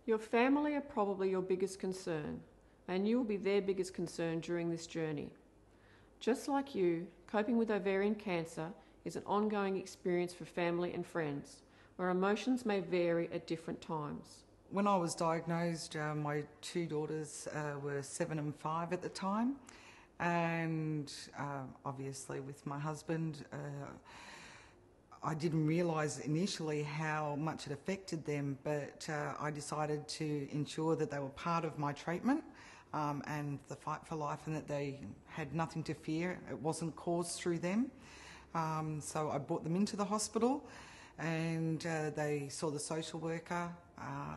Your family are probably your biggest concern, and you will be their biggest concern during this journey. Just like you, coping with ovarian cancer is an ongoing experience for family and friends, where emotions may vary at different times. When I was diagnosed, my two daughters were 7 and 5 at the time, and obviously with my husband, I didn't realise initially how much it affected them, but I decided to ensure that they were part of my treatment and the fight for life, and that they had nothing to fear. It wasn't caused through them. So I brought them into the hospital, and they saw the social worker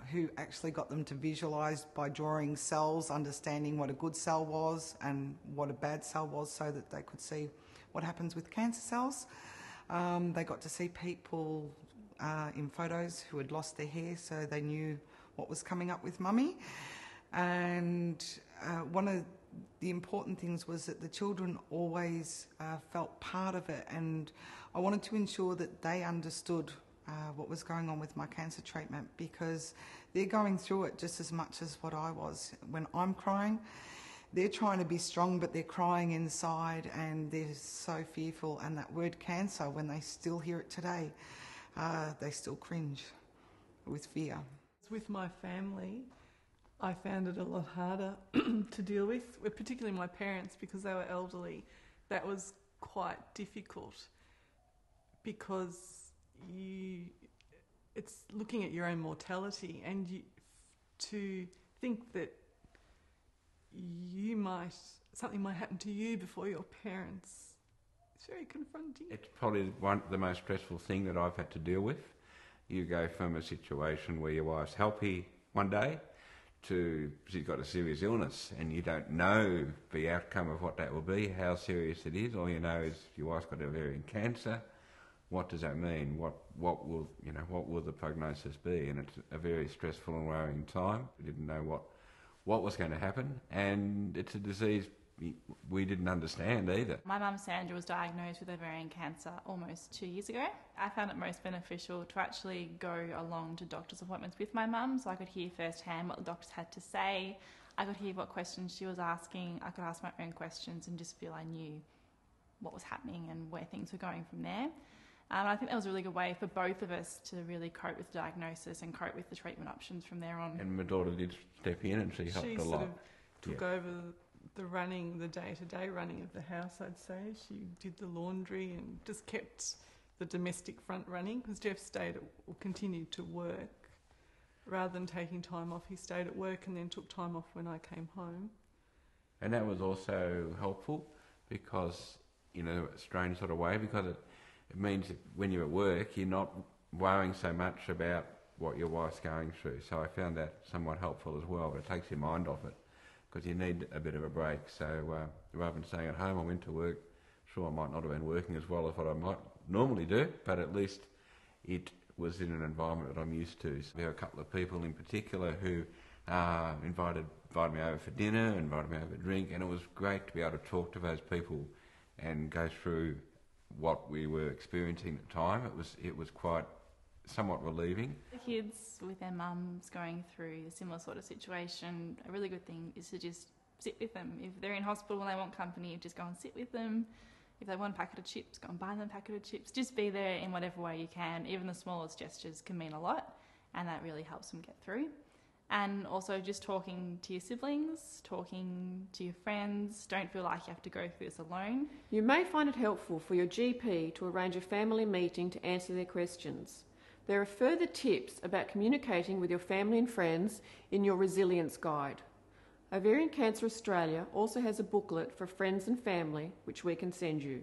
who actually got them to visualise by drawing cells, understanding what a good cell was and what a bad cell was, so that they could see what happens with cancer cells. They got to see people in photos who had lost their hair, so they knew what was coming up with mummy. And one of the important things was that the children always felt part of it, and I wanted to ensure that they understood what was going on with my cancer treatment, because they're going through it just as much as what I was. When I'm crying, they're trying to be strong, but they're crying inside and they're so fearful. And that word cancer, when they still hear it today, they still cringe with fear. With my family, I found it a lot harder to deal with particularly my parents, because they were elderly. That was quite difficult, because it's looking at your own mortality, and to think that something might happen to you before your parents. It's very confronting. It's probably the most stressful thing that I've had to deal with. You go from a situation where your wife's healthy one day to she's got a serious illness, and you don't know the outcome of what that will be, how serious it is. All you know is your wife's got ovarian cancer. What does that mean? What will the prognosis be? And it's a very stressful and worrying time. We didn't know what was going to happen, and it's a disease we didn't understand either. My mum Sandra was diagnosed with ovarian cancer almost 2 years ago. I found it most beneficial to actually go along to doctor's appointments with my mum, so I could hear firsthand what the doctors had to say. I could hear what questions she was asking. I could ask my own questions and just feel I knew what was happening and where things were going from there. I think that was a really good way for both of us to really cope with the diagnosis and cope with the treatment options from there on. And my daughter did step in, and she helped a lot. She sort of took over the day-to-day running of the house, I'd say. She did the laundry and just kept the domestic front running, because Jeff continued to work. Rather than taking time off, he stayed at work and then took time off when I came home. And that was also helpful, because, a strange sort of way, because it means that when you're at work, you're not worrying so much about what your wife's going through. So I found that somewhat helpful as well. But it takes your mind off it, because you need a bit of a break. So rather than staying at home, I went to work. Sure, I might not have been working as well as what I might normally do, but at least it was in an environment that I'm used to. So there were a couple of people in particular who invited me over for dinner, invited me over for a drink, and it was great to be able to talk to those people and go through what we were experiencing at the time. It was quite somewhat relieving. The kids with their mums going through a similar sort of situation, a really good thing is to just sit with them. If they're in hospital and they want company, just go and sit with them. If they want a packet of chips, go and buy them a packet of chips. Just be there in whatever way you can. Even the smallest gestures can mean a lot, and that really helps them get through. And also just talking to your siblings, talking to your friends. Don't feel like you have to go through this alone. You may find it helpful for your GP to arrange a family meeting to answer their questions. There are further tips about communicating with your family and friends in your Resilience Guide. Ovarian Cancer Australia also has a booklet for friends and family which we can send you.